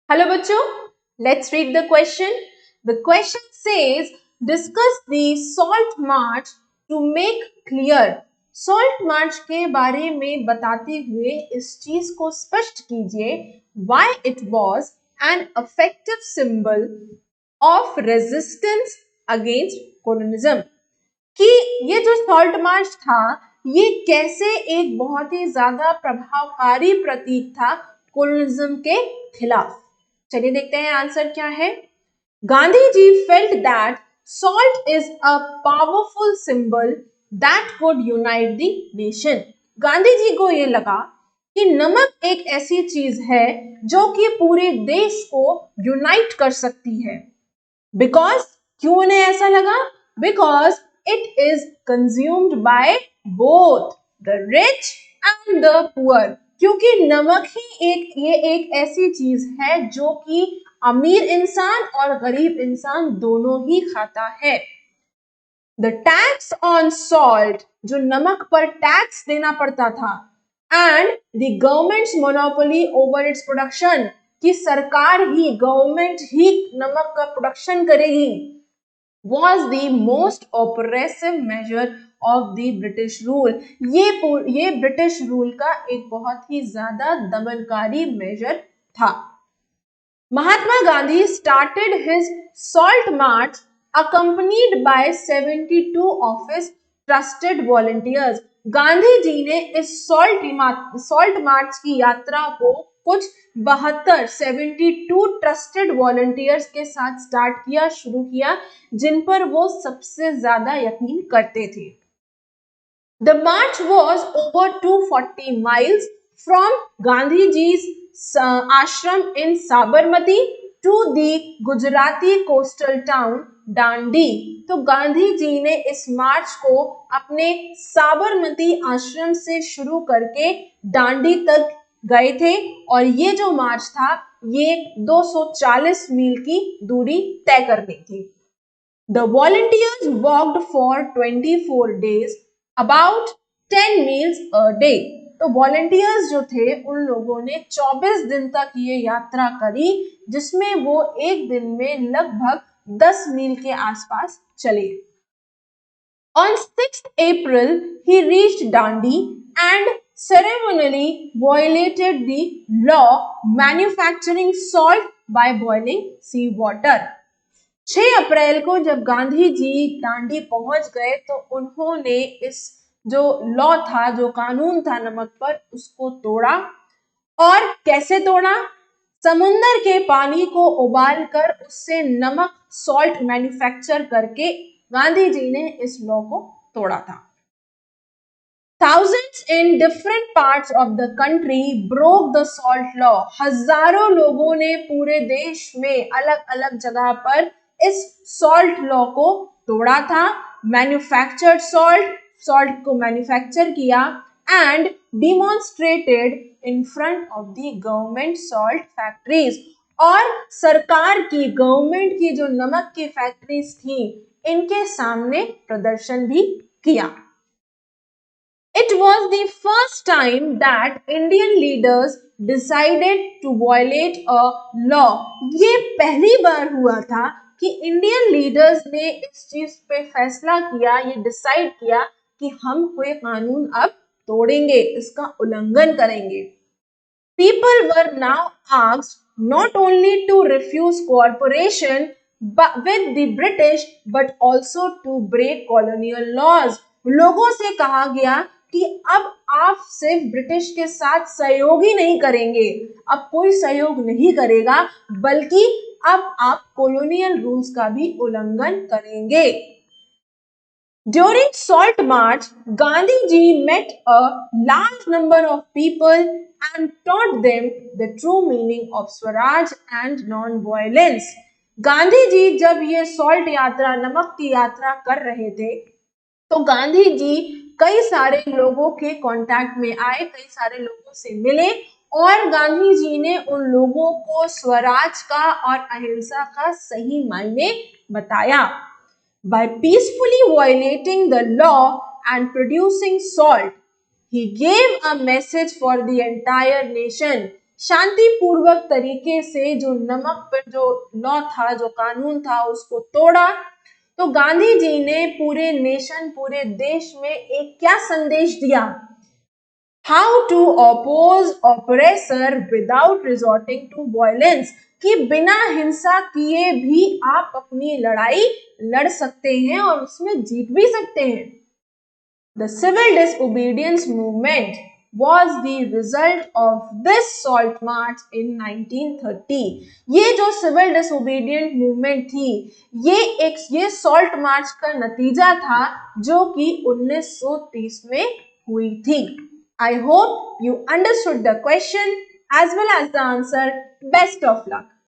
Hello बच्चों, let's read the question. The question says, discuss the salt march to make clear. Salt march के बारे में बताते हुए इस चीज को स्पष्ट कीजिए. Why it was an effective symbol of resistance against colonialism. कि ये जो सॉल्ट मार्च था ये कैसे एक बहुत ही ज्यादा प्रभावकारी प्रतीक था कोलोनिज्म के खिलाफ. चलिए देखते हैं आंसर क्या है. Gandhi ji felt that salt is a powerful symbol that could unite the nation. Gandhi ji को ये लगा कि नमक एक ऐसी चीज है जो कि पूरे देश को यूनाइट कर सकती है. बिकॉज क्यों उन्हें ऐसा लगा? Because it is consumed by both the rich and the poor. क्योंकि नमक ही ये एक ऐसी चीज है जो कि अमीर इंसान और गरीब इंसान दोनों ही खाता है. द टैक्स ऑन सॉल्ट, जो नमक पर टैक्स देना पड़ता था, and the governments monopoly over its production, कि सरकार ही गवर्नमेंट ही नमक का प्रोडक्शन करेगी, was the most oppressive measure of the British rule. ये ब्रिटिश रूल का एक बहुत ही ज्यादा दमनकारी मेजर था. Mahatma Gandhi started his salt march accompanied by 72 of his trusted volunteers. Gandhi ji ने इस सॉल्ट मार्च की यात्रा को कुछ 72 ट्रस्टेड वॉलंटियर्स के साथ शुरू किया जिन पर वो सबसे ज्यादा यकीन करते थे. The march was over 240 miles from Gandhiji's ashram in Sabarmati to the Gujarati coastal town Dandi. तो गांधी जी ने इस मार्च को अपने साबरमती आश्रम से शुरू करके डांडी तक गए थे और ये जो मार्च था ये 240 मील की दूरी तय करनी थी. The volunteers walked for 24 days, about 10 meals a day. तो वॉलंटियर्स जो थे उन लोगों ने 24 दिन तक ये यात्रा करी जिसमें वो एक दिन में लगभग 10 मील के आसपास चले. On 6th April, he reached Dandi and ceremonially violated the law manufacturing salt by boiling sea water. 6 अप्रैल को जब गांधी जी डांडी पहुंच गए तो उन्होंने इस जो लॉ था, जो कानून था नमक पर, उसको तोड़ा. और कैसे तोड़ा? समुद्र के पानी को उबालकर उससे नमक सॉल्ट मैन्युफैक्चर करके गांधी जी ने इस लॉ को तोड़ा था. Thousands in different parts of the country broke the salt law. हजारों लोगों ने पूरे देश में अलग अलग जगह पर इस सॉल्ट लॉ को तोड़ा था. मैन्युफैक्चर्ड सॉल्ट को मैन्युफैक्चर किया and demonstrated in front of the government salt factories. और सरकार की, गवर्नमेंट की जो नमक की फैक्ट्रीज थी इनके सामने प्रदर्शन भी किया. It was the first time that Indian leaders decided to violate a law. ये पहली बार हुआ था कि इंडियन लीडर्स ने इस चीज पे फैसला किया, ये डिसाइड किया कि हम कोई कानून अब तोड़ेंगे, इसका उल्लंघन करेंगे. People were now asked not only to refuse cooperation with the British but also to break colonial laws. लोगों से कहा गया कि अब आप सिर्फ ब्रिटिश के साथ सहयोग ही नहीं करेंगे, अब कोई सहयोग नहीं करेगा, बल्कि अब आप कॉलोनियल रूल्स का भी उल्लंघन करेंगे. During Salt March, Gandhi ji met a large number of people and taught them the true meaning of Swaraj and non-violence. Gandhi ji जब ये सॉल्ट यात्रा, नमक की यात्रा कर रहे थे तो गांधी जी कई सारे लोगों के कांटेक्ट में आए, कई सारे लोगों से मिले और गांधी जी ने उन लोगों को स्वराज का और अहिंसा का सही मायने बताया. By peacefully violating the law and producing salt, he gave a message for the entire nation शांतिपूर्वक तरीके से जो नमक पर जो लॉ था, जो कानून था, उसको तोड़ा। तो गांधी जी ने पूरे नेशन, पूरे देश में एक क्या संदेश दिया? How to oppose oppressor without resorting to violence, कि बिना हिंसा किए भी आप अपनी लड़ाई लड़ सकते हैं और उसमें जीत भी सकते हैं। The civil disobedience movement was the result of this salt march in 1930. ये जो सिविल डिसोबीडियंट मूवमेंट थी, ये सॉल्ट मार्च का नतीजा था जो कि 1930 में हुई थी। I hope you understood the question as well as the answer. Best of luck.